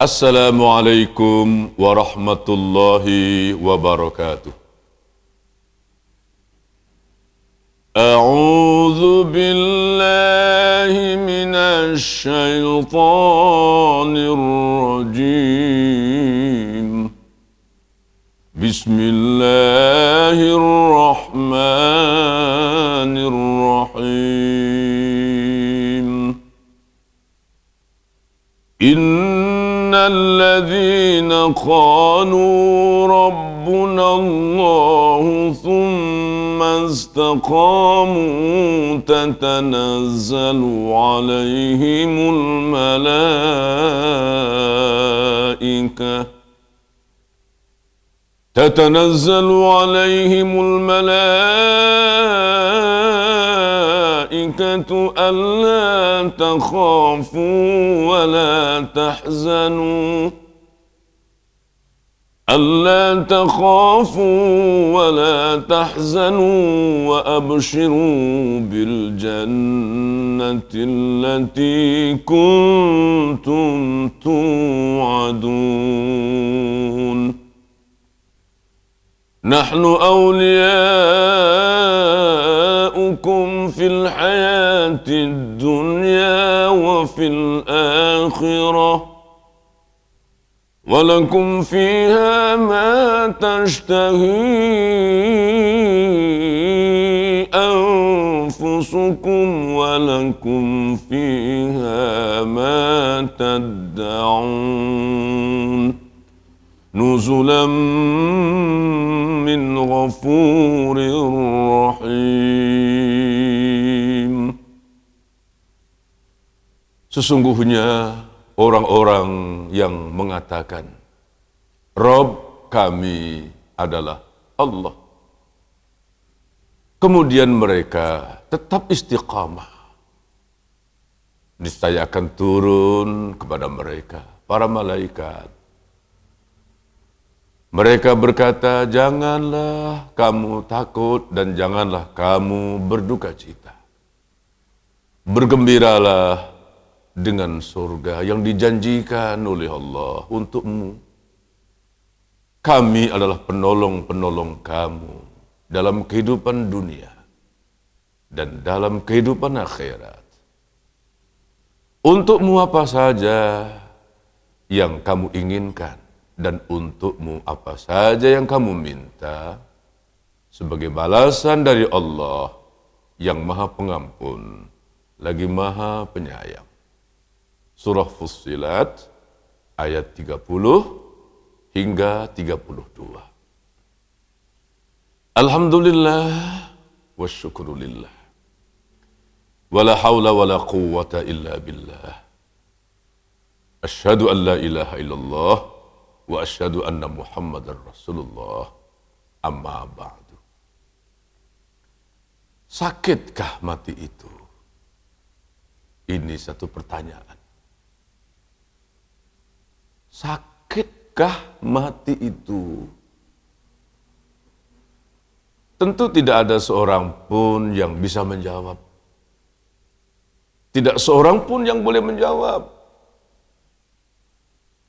Assalamualaikum warahmatullahi wabarakatuh. A'udzu billahi minasy syaithanir rajim. Bismillahirrahmanirrahim. Innalladzina qalu rabbuna Allah thumma istaqamu tatanazzalu alaihimul malaikah alla takhafu wa la tahzanu wa abshiru bil jannati allati kuntum tu'adun. Nahnu awliya'ukum fil hayatid dunya wa fil akhirah wa lakum fiha ma tashtahi anfusukum wa lakum fiha ma tad'un. Nuzulam min ghafurir rahim. Sesungguhnya orang-orang yang mengatakan Rabb kami adalah Allah, kemudian mereka tetap istiqamah, niscaya akan turun kepada mereka para malaikat. Mereka berkata, janganlah kamu takut dan janganlah kamu berduka cita. Bergembiralah dengan surga yang dijanjikan oleh Allah untukmu. Kami adalah penolong-penolong kamu dalam kehidupan dunia dan dalam kehidupan akhirat. Untukmu apa saja yang kamu inginkan, dan untukmu apa saja yang kamu minta, sebagai balasan dari Allah yang Maha Pengampun lagi Maha Penyayang. Surah Fussilat ayat 30 hingga 32. Alhamdulillah wa syukurulillah wa la hawla wa la quwwata illa billah. Asyhadu an la ilaha illallah wa asyhadu anna Muhammadar Rasulullah, amma ba'du. Sakitkah mati itu? Ini satu pertanyaan. Sakitkah mati itu? Tentu tidak ada seorang pun yang bisa menjawab. Tidak seorang pun yang boleh menjawab.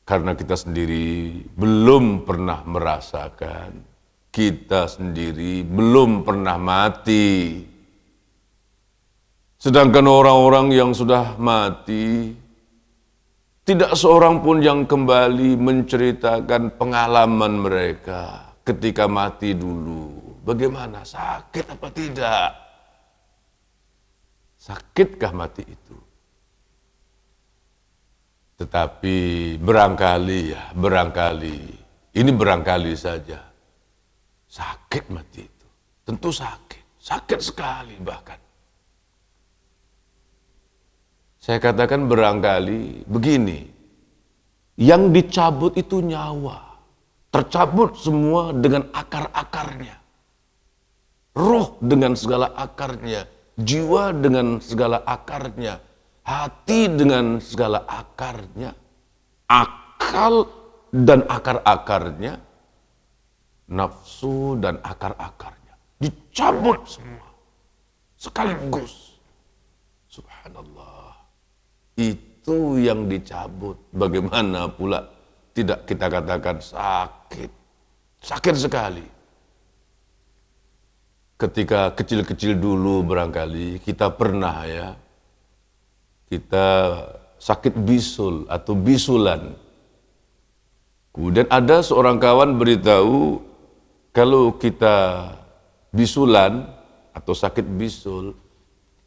Karena kita sendiri belum pernah merasakan, kita sendiri belum pernah mati. Sedangkan orang-orang yang sudah mati, tidak seorang pun yang kembali menceritakan pengalaman mereka ketika mati dulu. Bagaimana, sakit apa tidak? Sakitkah mati itu? Tetapi barangkali ini barangkali saja, sakit mati itu. Tentu sakit sekali bahkan. Saya katakan barangkali begini, yang dicabut itu nyawa, tercabut semua dengan akar-akarnya. Roh dengan segala akarnya, jiwa dengan segala akarnya, hati dengan segala akarnya, akal dan akar-akarnya, nafsu dan akar-akarnya. Dicabut semua sekaligus. Subhanallah. itu yang dicabut. Bagaimana pula tidak kita katakan sakit? Sakit sekali. Ketika kecil-kecil dulu barangkali kita pernah ya, kita sakit bisul atau bisulan. Kemudian ada seorang kawan beritahu, kalau kita bisulan atau sakit bisul,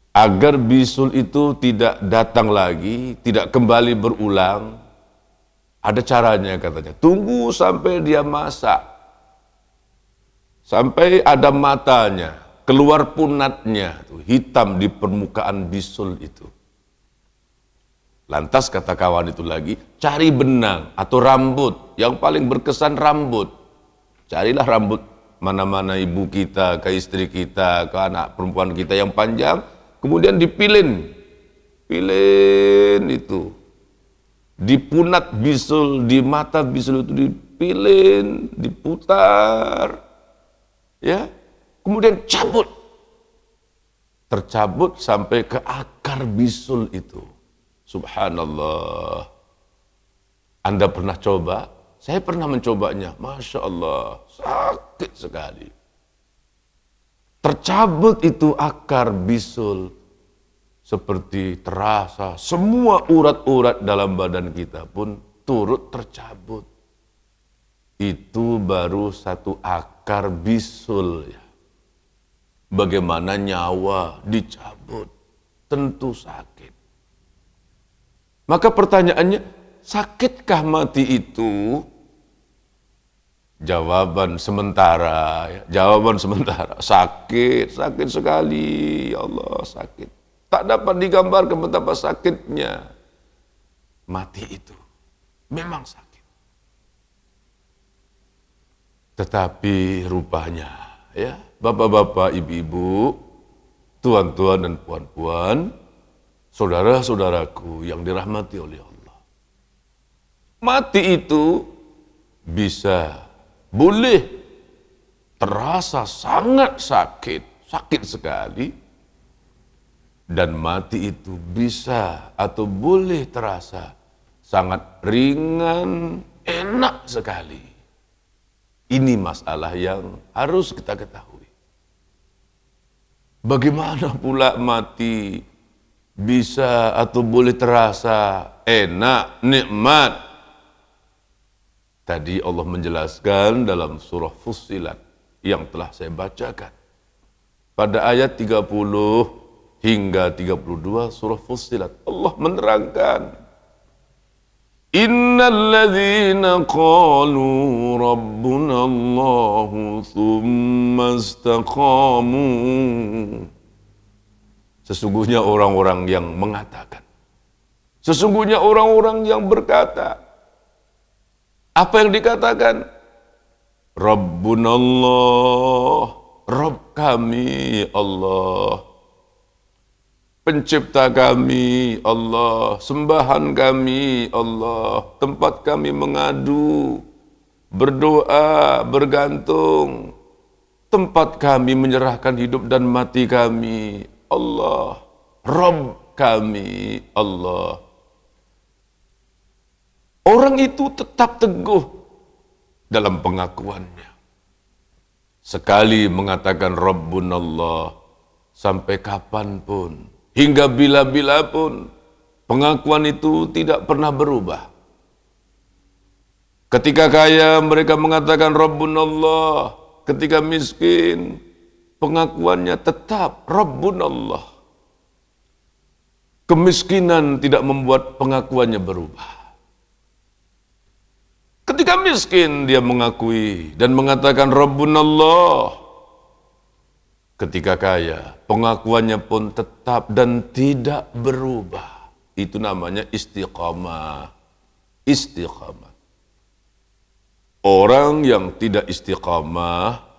agar bisul itu tidak datang lagi, tidak kembali berulang, ada caranya katanya. Tunggu sampai dia masak, sampai ada matanya, keluar punatnya, hitam di permukaan bisul itu. Lantas kata kawan itu lagi, cari benang atau rambut, yang paling berkesan rambut. Carilah rambut mana-mana ibu kita, ke istri kita, ke anak perempuan kita yang panjang, kemudian dipilin itu. Di punat bisul, di mata bisul itu dipilin, diputar, ya, kemudian cabut. Tercabut sampai ke akar bisul itu. Subhanallah. Anda pernah coba? Saya pernah mencobanya. Masya Allah, sakit sekali. Tercabut itu akar bisul. Seperti terasa semua urat-urat dalam badan kita pun turut tercabut. Itu baru satu akar bisul ya. Bagaimana nyawa dicabut? Tentu sakit. Maka pertanyaannya, sakitkah mati itu? Jawaban sementara, ya. Jawaban sementara. Sakit sekali, ya Allah, sakit. Tak dapat digambarkan betapa sakitnya mati itu. Memang sakit. Tetapi rupanya, ya, bapak-bapak, ibu-ibu, tuan-tuan dan puan-puan, saudara-saudaraku yang dirahmati oleh Allah. Mati itu boleh terasa sangat sakit sekali, dan mati itu bisa atau boleh terasa sangat ringan, enak sekali. Ini masalah yang harus kita ketahui. Bagaimana pula mati bisa atau boleh terasa enak, nikmat? Tadi Allah menjelaskan dalam surah Fussilat yang telah saya bacakan. Pada ayat 30 hingga 32 surah Fussilat, Allah menerangkan, Innal ladzina qalu rabbuna Allahu tsumma istaqamu. Sesungguhnya orang-orang yang mengatakan, sesungguhnya orang-orang yang berkata. Apa yang dikatakan? Rabbunallah, Rabb kami Allah, pencipta kami Allah, sembahan kami Allah, tempat kami mengadu, berdoa, bergantung, tempat kami menyerahkan hidup dan mati kami Allah, Rabb kami Allah. Orang itu tetap teguh dalam pengakuannya. Sekali mengatakan Rabbunallah, sampai kapanpun, hingga bila-bila pun, pengakuan itu tidak pernah berubah. Ketika kaya mereka mengatakan Rabbunallah, ketika miskin, pengakuannya tetap Rabbunallah. Kemiskinan tidak membuat pengakuannya berubah. Ketika miskin dia mengakui dan mengatakan Rabbunallah. Ketika kaya, pengakuannya pun tetap dan tidak berubah. Itu namanya istiqamah. Istiqamah. Orang yang tidak istiqamah,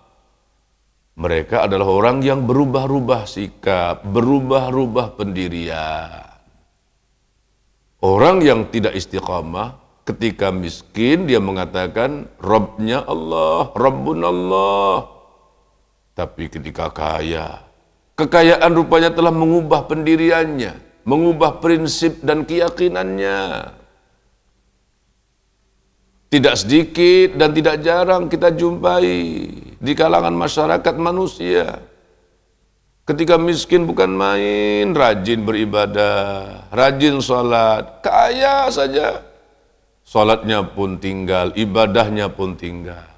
mereka adalah orang yang berubah-ubah sikap, berubah-ubah pendirian. Orang yang tidak istiqamah, ketika miskin dia mengatakan Rabbnya Allah, Rabbunallah. Tapi ketika kaya, kekayaan rupanya telah mengubah pendiriannya. mengubah prinsip dan keyakinannya. Tidak sedikit dan tidak jarang kita jumpai di kalangan masyarakat manusia. Ketika miskin bukan main, rajin beribadah, rajin sholat, kaya saja. Sholatnya pun tinggal, ibadahnya pun tinggal.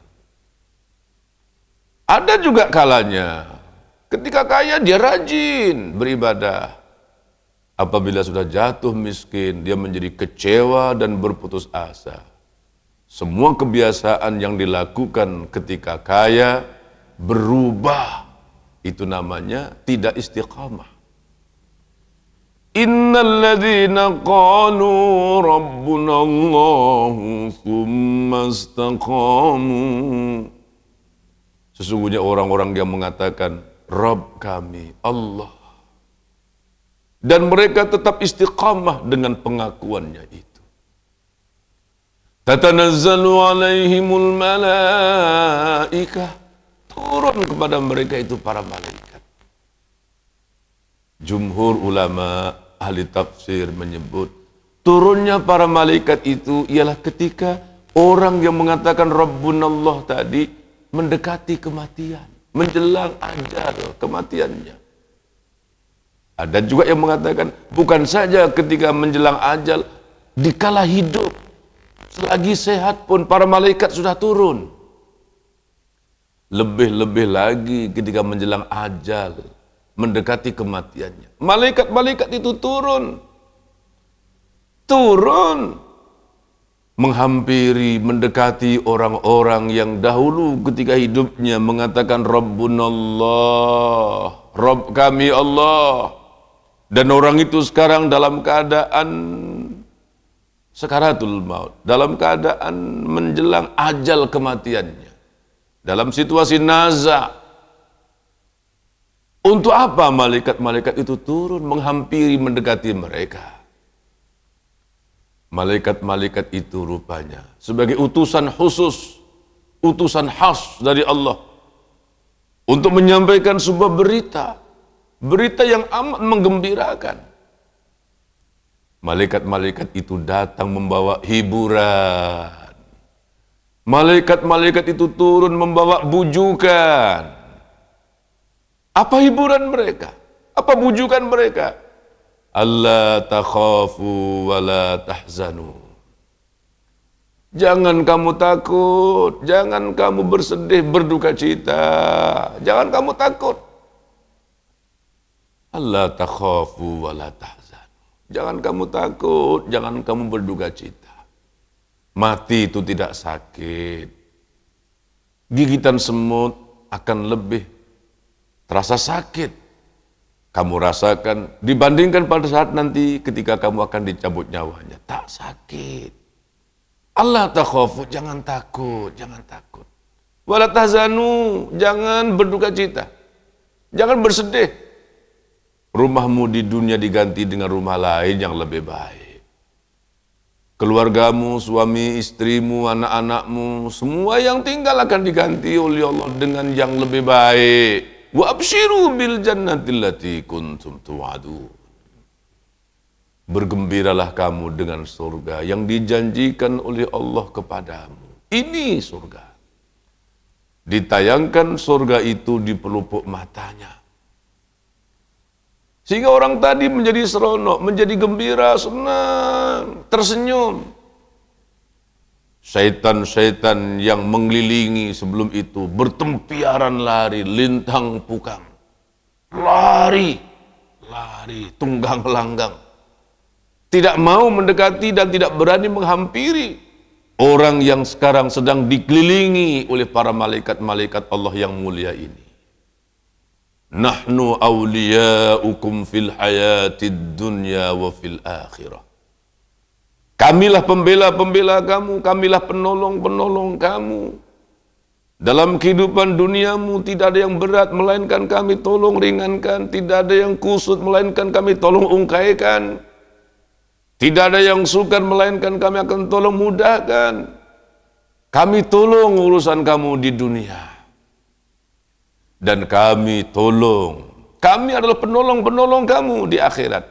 Ada juga kalanya, ketika kaya dia rajin beribadah. Apabila sudah jatuh miskin, dia menjadi kecewa dan berputus asa. Semua kebiasaan yang dilakukan ketika kaya berubah. Itu namanya tidak istiqamah. Innal ladzina qalu rabbunallahu tsumma istaqamu. Sesungguhnya orang-orang yang mengatakan Rabb kami Allah. Dan mereka tetap istiqamah dengan pengakuannya itu. Tatanazzalu alaihimul malaikah, turun kepada mereka itu para malaikat. Jumhur ulama ahli tafsir menyebut turunnya para malaikat itu ialah ketika orang yang mengatakan Rabbunallah tadi mendekati kematian, menjelang ajal kematiannya. Ada juga yang mengatakan bukan saja ketika menjelang ajal, dikala hidup selagi sehat pun para malaikat sudah turun. Lebih-lebih lagi ketika menjelang ajal, mendekati kematiannya. Malaikat-malaikat itu turun. Menghampiri, mendekati orang-orang yang dahulu ketika hidupnya mengatakan Rabbunallah, Rabb kami Allah. Dan orang itu sekarang dalam keadaan sakaratul maut, dalam keadaan menjelang ajal kematiannya, dalam situasi naza. Untuk apa malaikat-malaikat itu turun menghampiri, mendekati mereka? Malaikat-malaikat itu rupanya sebagai utusan khusus, utusan khas dari Allah untuk menyampaikan sebuah berita, berita yang amat menggembirakan. Malaikat-malaikat itu datang membawa hiburan. Malaikat-malaikat itu turun membawa bujukan. Apa hiburan mereka? Apa bujukan mereka? Allah takhafu wa la tahzanu. Jangan kamu takut, jangan kamu bersedih, berduka cita. Jangan kamu takut. Allah takhafu wa la tahzanu. Jangan kamu takut, jangan kamu berduka cita. Mati itu tidak sakit. Gigitan semut akan lebih terasa sakit. Kamu rasakan dibandingkan pada saat nanti ketika kamu akan dicabut nyawanya. Tak sakit. Allah takhafu, jangan takut, jangan takut. Wala tahzanu, jangan berduka cita. Jangan bersedih. Rumahmu di dunia diganti dengan rumah lain yang lebih baik. Keluargamu, suami, istrimu, anak-anakmu, semua yang tinggal akan diganti oleh Allah dengan yang lebih baik. Wa abshiru bil jannati allati kuntum tu'adun. Bergembiralah kamu dengan surga yang dijanjikan oleh Allah kepadamu. Ini surga. Ditayangkan surga itu di pelupuk matanya. Sehingga orang tadi menjadi seronok, menjadi gembira, senang, tersenyum. Syaitan-syaitan yang mengelilingi sebelum itu bertempiaran lari, lintang pukang. Lari, tunggang langgang. Tidak mau mendekati dan tidak berani menghampiri orang yang sekarang sedang dikelilingi oleh para malaikat-malaikat Allah yang mulia ini. Nahnu awliya'ukum fil hayatid dunya wa fil akhirah. Kamilah pembela-pembela kamu, kamilah penolong-penolong kamu. Dalam kehidupan duniamu tidak ada yang berat melainkan kami tolong ringankan, tidak ada yang kusut melainkan kami tolong ungkaikan. Tidak ada yang sukar melainkan kami akan tolong mudahkan. Kami tolong urusan kamu di dunia. Dan kami tolong. Kami adalah penolong-penolong kamu di akhirat.